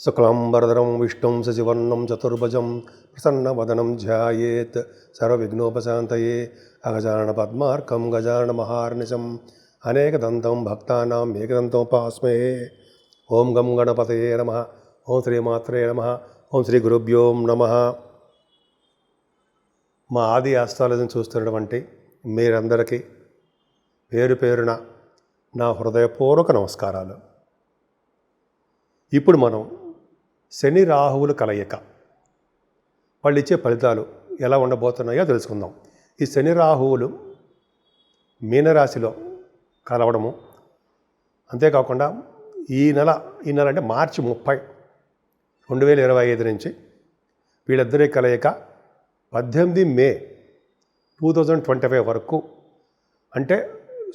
శుక్లాంబరధరం విష్ణుం శశివర్ణం చతుర్భుజం ప్రసన్నవదనం ధ్యాయేత్ సర్వవిఘ్నోపశాంతయే అగజానన పద్మార్కం గజానన మహార్నిశం అనేకదంతం భక్తానాం ఏకదంతోపాస్మహే. ఓం గం గణపతయే నమః. ఓం శ్రీమాత్రే నమః. ఓం శ్రీ గురుభ్యో నమః. మా ఆది ఆస్ట్రాలజీని చూస్తున్నటువంటి మీరందరికీ పేరు పేరున నా హృదయపూర్వక నమస్కారాలు. ఇప్పుడు మనం శని రాహువుల కలయిక వాళ్ళు ఇచ్చే ఫలితాలు ఎలా ఉండబోతున్నాయో తెలుసుకుందాం. ఈ శని రాహువులు మీనరాశిలో కలవడము, అంతేకాకుండా ఈ నెల అంటే మార్చి 30, 2025 నుంచి వీళ్ళిద్దరి కలయిక 18 మే 2025 వరకు, అంటే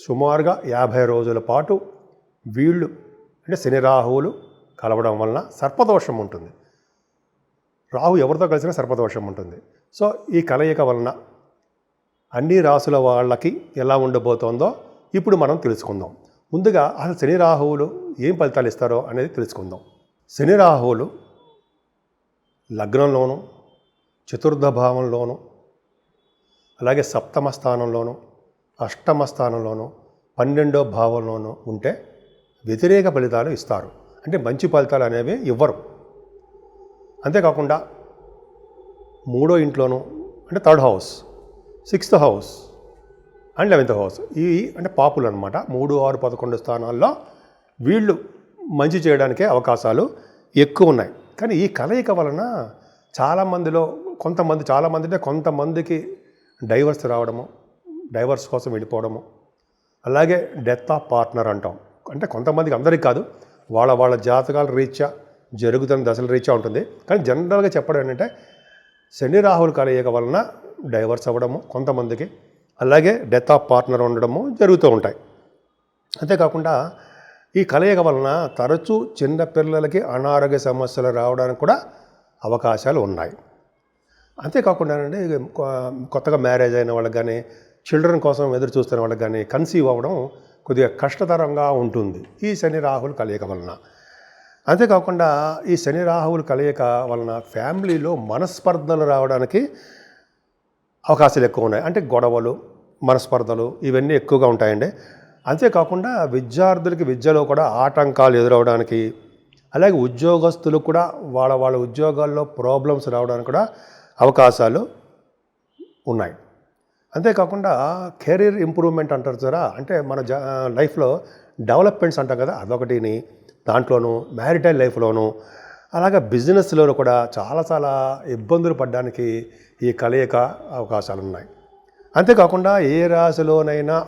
సుమారుగా 50 రోజుల పాటు వీళ్ళు అంటే శని రాహువులు కలవడం వలన సర్పదోషం ఉంటుంది. రాహు ఎవరితో కలిసినా సర్పదోషం ఉంటుంది. సో ఈ కలయిక వలన అన్ని రాసుల వాళ్ళకి ఎలా ఉండబోతోందో ఇప్పుడు మనం తెలుసుకుందాం. ముందుగా అసలు శని రాహువులు ఏం ఫలితాలు ఇస్తారో అనేది తెలుసుకుందాం. శని రాహువులు లగ్నంలోను, చతుర్థ భావంలోను, అలాగే సప్తమ స్థానంలోను, అష్టమ స్థానంలోను, 12వ భావంలోనూ ఉంటే వ్యతిరేక ఫలితాలు ఇస్తారు. అంటే మంచి ఫలితాలు అనేవి ఇవ్వరు. అంతేకాకుండా 3వ ఇంట్లోనూ అంటే 3rd house, 6th house and 11th house, ఇవి అంటే పాపులు అనమాట. 3, 6, 11 స్థానాల్లో వీళ్ళు మంచి చేయడానికే అవకాశాలు ఎక్కువ ఉన్నాయి. కానీ ఈ కలయిక వలన చాలామందిలో కొంతమందికి డైవర్స్ రావడము, డైవర్స్ కోసం వెళ్ళిపోవడము, అలాగే డెత్ ఆఫ్ పార్ట్నర్ అంటాం. అంటే కొంతమందికి, అందరికీ కాదు, వాళ్ళ జాతకాల రీత్యా జరుగుతున్న దశల రీత్యా ఉంటుంది. కానీ జనరల్గా చెప్పడం ఏంటంటే శని రాహువుల కలయిక వలన డైవర్స్ అవ్వడము కొంతమందికి, అలాగే డెత్ ఆఫ్ పార్ట్నర్ ఉండడము జరుగుతూ ఉంటాయి. అంతేకాకుండా ఈ కలయిక వలన తరచూ చిన్నపిల్లలకి అనారోగ్య సమస్యలు రావడానికి కూడా అవకాశాలు ఉన్నాయి. అంతేకాకుండా కొత్తగా మ్యారేజ్ అయిన వాళ్ళకి కానీ, చిల్డ్రన్ కోసం ఎదురు చూస్తున్న వాళ్ళకి కానీ కన్సీవ్ అవ్వడం కొద్దిగా కష్టతరంగా ఉంటుంది ఈ శని రాహువుల కలయిక వలన. అంతేకాకుండా ఈ శని రాహువుల కలయిక వలన ఫ్యామిలీలో మనస్పర్ధలు రావడానికి అవకాశాలు ఎక్కువ ఉన్నాయి. అంటే గొడవలు, మనస్పర్ధలు ఇవన్నీ ఎక్కువగా ఉంటాయండి. అంతేకాకుండా విద్యార్థులకి విద్యలో కూడా ఆటంకాలు ఎదురవడానికి, అలాగే ఉద్యోగస్తులు కూడా వాళ్ళ ఉద్యోగాల్లో ప్రాబ్లమ్స్ రావడానికి కూడా అవకాశాలు ఉన్నాయి. అంతేకాకుండా కెరీర్ ఇంప్రూవ్మెంట్ అంటారు కదా, అంటే మన లైఫ్లో డెవలప్మెంట్స్ అంటాం కదా, అదొకటిని. దాంట్లోనూ మ్యారిటైల్ లైఫ్లోనూ, అలాగే బిజినెస్లో కూడా చాలా ఇబ్బందులు పడడానికి ఈ కలయిక అవకాశాలు ఉన్నాయి. అంతేకాకుండా ఏ రాశిలోనైనా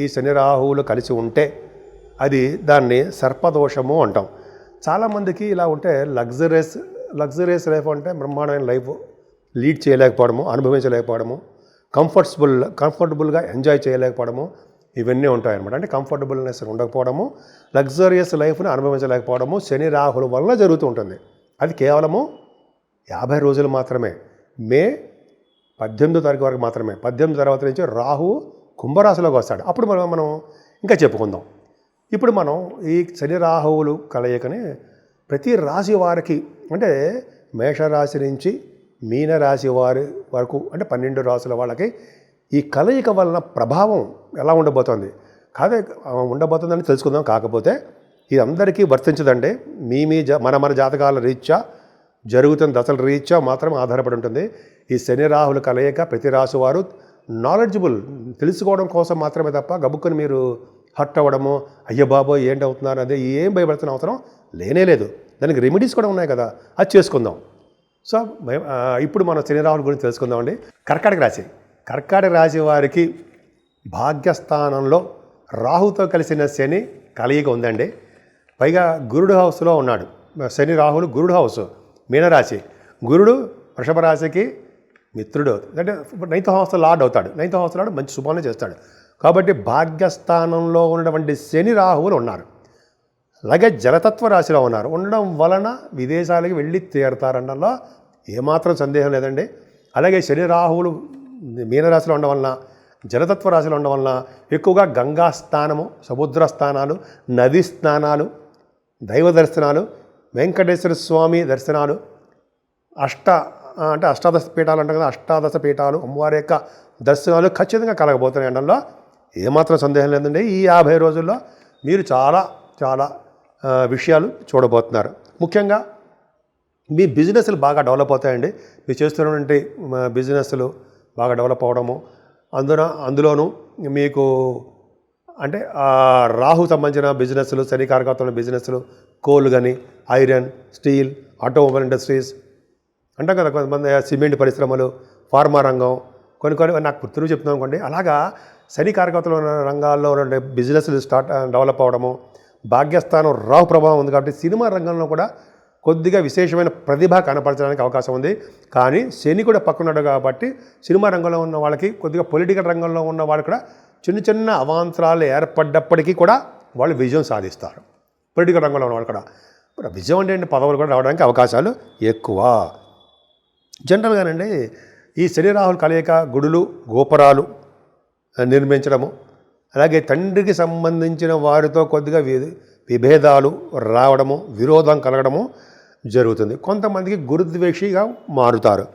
ఈ శని రాహువులు కలిసి ఉంటే అది దాన్ని సర్పదోషము అంటాం. చాలామందికి ఇలా ఉంటే లగ్జరియస్ లైఫ్ అంటే బ్రహ్మాండమైన లైఫ్ లీడ్ చేయలేకపోవడము, అనుభవించలేకపోవడము, కంఫర్టబుల్గా ఎంజాయ్ చేయలేకపోవడము, ఇవన్నీ ఉంటాయన్నమాట. అంటే కంఫర్టబుల్నెస్ ఉండకపోవడము, లగ్జరియస్ లైఫ్ని అనుభవించలేకపోవడము శని రాహుల వలన జరుగుతూ ఉంటుంది. అది కేవలము 50 రోజులు మాత్రమే. మే 18వ తారీఖు వరకు మాత్రమే. 18 తర్వాత నుంచి రాహు కుంభరాశిలోకి వస్తాడు. అప్పుడు మనం ఇంకా చెప్పుకుందాం. ఇప్పుడు మనం ఈ శని రాహువులు కలయికని ప్రతి రాశి వారికి, అంటే మేషరాశి నుంచి మీనరాశి వారి వరకు, అంటే 12 రాశుల వాళ్ళకి ఈ కలయిక వలన ప్రభావం ఎలా ఉండబోతోంది ఉండబోతుందని తెలుసుకుందాం. కాకపోతే ఇది అందరికీ వర్తించదండి. మన జాతకాల రీత్యా జరుగుతున్న దశల రీత్యా మాత్రం ఆధారపడి ఉంటుంది. ఈ శని రాహుల కలయిక ప్రతి రాశి వారు నాలెడ్జబుల్ తెలుసుకోవడం కోసం మాత్రమే తప్ప గబుక్కుని మీరు హర్ట్ అవ్వడము, అయ్య బాబోయ్ ఏంటవుతున్నారు అదే ఏం భయపడుతున్న అవసరం లేనే లేదు. దానికి రెమెడీస్ కూడా ఉన్నాయి కదా, అది చేసుకుందాం. సో ఇప్పుడు మనం శని రాహుల గురించి తెలుసుకుందామండి. కర్కాటక రాశి వారికి భాగ్యస్థానంలో రాహుతో కలిసిన శని కలయిక ఉందండి. పైగా గురుడు హౌస్లో ఉన్నాడు శని రాహులు. గురుడు హౌస్ మీనరాశి, గురుడు వృషభ రాశికి మిత్రుడు, అంటే 9th హౌస్లో లార్డ్ అవుతాడు. 9th హౌస్ లార్డ్ మంచి శుభాన్ని చేస్తాడు. కాబట్టి భాగ్యస్థానంలో ఉన్నటువంటి శని రాహువులు ఉన్నారు. అలాగే జలతత్వ రాశిలో ఉండడం వలన విదేశాలకు వెళ్ళి తీరుతారనడంలో ఏమాత్రం సందేహం లేదండి. అలాగే శని రాహువులు మీనరాశిలో ఉండడం వలన, జలతత్వ రాశిలో ఉండడం వలన ఎక్కువగా గంగా స్నానము, సముద్ర స్నానాలు, నదీ స్నానాలు, దైవ దర్శనాలు వెంకటేశ్వర స్వామి దర్శనాలు అంటే అష్టాదశ పీఠాలు అంటాం కదా, అష్టాదశ పీఠాలు అమ్మవారి యొక్క దర్శనాలు ఖచ్చితంగా కలగబోతున్నాయి అనడంలో ఏమాత్రం సందేహం లేదండి. ఈ 50 రోజుల్లో మీరు చాలా చాలా విషయాలు చూడబోతున్నారు. ముఖ్యంగా మీ బిజినెస్లు బాగా డెవలప్ అవుతాయండి. మీరు చేస్తున్నటువంటి బిజినెస్లు బాగా డెవలప్ అవ్వడము, అందులోనూ మీకు అంటే రాహు సంబంధించిన బిజినెస్లు, శని కారకత్వంలో బిజినెస్లు, కోల్ కానీ, ఐరన్, స్టీల్, ఆటోమొబైల్ ఇండస్ట్రీస్ అంటాం కదా, కొంతమంది సిమెంట్ పరిశ్రమలు, ఫార్మా రంగం, కొన్ని నాకు గుర్తులు చెప్తున్నాం అనుకోండి. అలాగా శని కారకత్వంలో ఉన్న రంగాల్లో ఉన్న బిజినెస్లు డెవలప్ అవ్వడము, భాగ్యస్థానం రాహు ప్రభావం ఉంది కాబట్టి సినిమా రంగంలో కూడా కొద్దిగా విశేషమైన ప్రతిభ కనపరచడానికి అవకాశం ఉంది. కానీ శని కూడా పక్కనున్నాడు కాబట్టి సినిమా రంగంలో ఉన్న వాళ్ళకి, కొద్దిగా పొలిటికల్ రంగంలో ఉన్న వాళ్ళు కూడా చిన్న చిన్న అవాంతరాలు ఏర్పడ్డప్పటికీ కూడా వాళ్ళు విజయం సాధిస్తారు. పొలిటికల్ రంగంలో ఉన్న వాళ్ళు కూడా విజయం అంటే పదవులు కూడా రావడానికి అవకాశాలు ఎక్కువ. జనరల్గానండి ఈ శని రాహుల కలయిక గుడులు, గోపురాలు నిర్మించడము, అలాగే తండ్రికి సంబంధించిన వారితో కొద్దిగా విభేదాలు రావడము, విరోధం కలగడము జరుగుతుంది. కొంతమందికి గురుద్వేషిగా మారుతారు.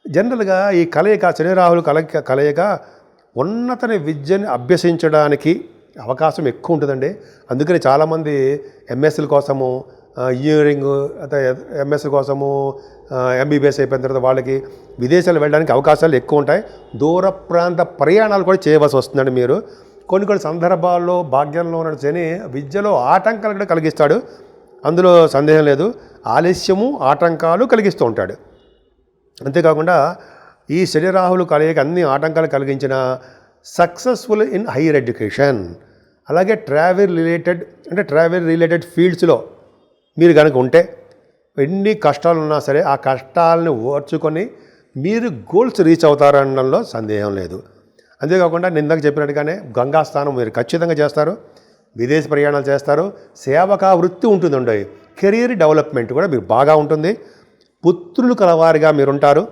జనరల్గా ఈ కలయిక, శని రాహుల కలయిక ఉన్నతని విద్యని అభ్యసించడానికి అవకాశం ఎక్కువ ఉంటుందండి. అందుకని చాలామంది ఎంఎస్సీల కోసము, ఇంజనీరింగ్ ఎంఎస్సీ కోసము, ఎంబీబీఎస్ అయిపోయిన తర్వాత వాళ్ళకి విదేశాలు వెళ్ళడానికి అవకాశాలు ఎక్కువ ఉంటాయి. దూర ప్రాంత ప్రయాణాలు కూడా చేయవలసి వస్తుందండి. మీరు కొన్ని సందర్భాల్లో భాగ్యంలో ఉన్న శని విద్యలో ఆటంకాలు కూడా కలిగిస్తాడు, అందులో సందేహం లేదు. ఆలస్యము, ఆటంకాలు కలిగిస్తూ ఉంటాడు. అంతేకాకుండా ఈ శని రాహులు కలయిక అన్ని ఆటంకాలు కలిగించిన సక్సెస్ఫుల్ ఇన్ హైయర్ ఎడ్యుకేషన్, అలాగే ట్రావెల్ రిలేటెడ్ ఫీల్డ్స్లో మీరు కనుక ఉంటే ఎన్ని కష్టాలు ఉన్నా సరే ఆ కష్టాలను ఓర్చుకొని మీరు గోల్స్ రీచ్ అవుతారనడంలో సందేహం లేదు. అంతేకాకుండా నిందాక చెప్పినట్టుగానే గంగా స్నానం మీరు ఖచ్చితంగా చేస్తారు, విదేశీ ప్రయాణాలు చేస్తారు, సేవకా వృత్తి ఉంటుందండి, కెరీర్ డెవలప్మెంట్ కూడా మీకు బాగా ఉంటుంది, పుత్రులు కలవారిగా మీరుంటారు,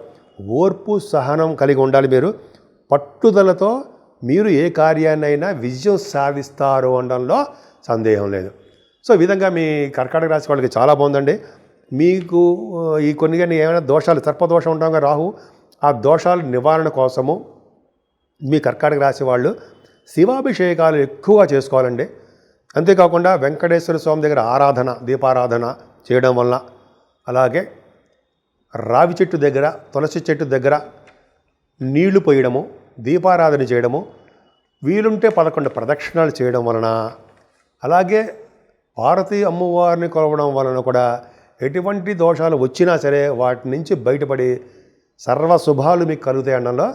ఓర్పు సహనం కలిగి ఉండాలి. మీరు పట్టుదలతో మీరు ఏ కార్యాన్నైనా విజయం సాధిస్తారు అనడంలో సందేహం లేదు. సో ఈ విధంగా మీ కర్కాటక రాశి వాళ్ళకి చాలా బాగుందండి. మీకు ఈ కొన్ని ఏమైనా దోషాలు, సర్పదోషం ఉంటాం కదా రాహు, ఆ దోషాల నివారణ కోసము మీ కర్కాటక రాశి వాళ్ళు శివాభిషేకాలు ఎక్కువగా చేసుకోవాలండి. అంతేకాకుండా వెంకటేశ్వర స్వామి దగ్గర దీపారాధన చేయడం వలన, అలాగే రావి చెట్టు దగ్గర, తులసి చెట్టు దగ్గర నీళ్లు పోయడము, దీపారాధన చేయడము, వీలుంటే 11 ప్రదక్షిణాలు చేయడం వలన, అలాగే పార్వతీ అమ్మవారిని కొలవడం వలన కూడా ఎటువంటి దోషాలు వచ్చినా సరే వాటి నుంచి బయటపడి సర్వ శుభాలు మీకు కలుగుతాయి అనడంలో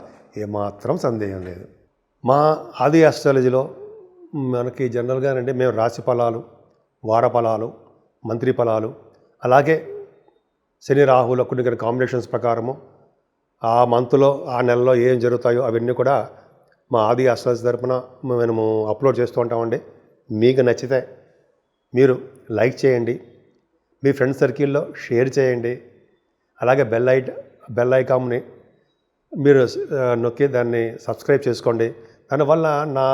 ఏమాత్రం సందేహం లేదు. మా ఆది ఆస్ట్రాలజీలో మనకి జనరల్గానండి మేము రాశి ఫలాలు, వార ఫలాలు, మంత్రి ఫలాలు, అలాగే శని రాహుల కొన్ని కాంబినేషన్స్ ప్రకారము ఆ మంత్లో, ఆ నెలలో ఏం జరుగుతాయో అవన్నీ కూడా మా ఆది ఆస్ట్రాలజీ తరపున మేము అప్లోడ్ చేస్తూ ఉంటామండి. మీకు నచ్చితే మీరు లైక్ చేయండి, మీ ఫ్రెండ్ సర్కిల్లో షేర్ చేయండి, అలాగే బెల్ ఐకాన్ని మీరు నొక్కి దాన్ని సబ్స్క్రైబ్ చేసుకోండి. దానివల్ల నా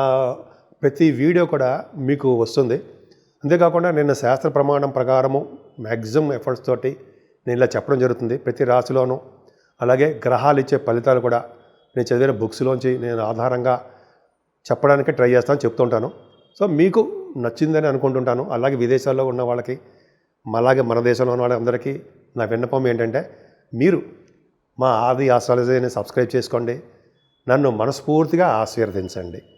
ప్రతి వీడియో కూడా మీకు వస్తుంది. అంతేకాకుండా నేను శాస్త్ర ప్రమాణం ప్రకారము మ్యాక్సిమం ఎఫర్ట్స్ తోటి నేను ఇలా చెప్పడం జరుగుతుంది ప్రతి రాశిలోనూ. అలాగే గ్రహాలు ఇచ్చే ఫలితాలు కూడా నేను చదివిన బుక్స్లోంచి నేను ఆధారంగా చెప్పడానికి ట్రై చెప్తుంటాను. సో మీకు నచ్చిందని అనుకుంటుంటాను. అలాగే విదేశాల్లో ఉన్న వాళ్ళకి, అలాగే మన దేశంలో ఉన్న వాళ్ళందరికీ నా విన్నపం ఏంటంటే, మీరు మా ఆది ఆస్ట్రాలజీని సబ్స్క్రైబ్ చేసుకోండి, నన్ను మనస్ఫూర్తిగా ఆశీర్వదించండి.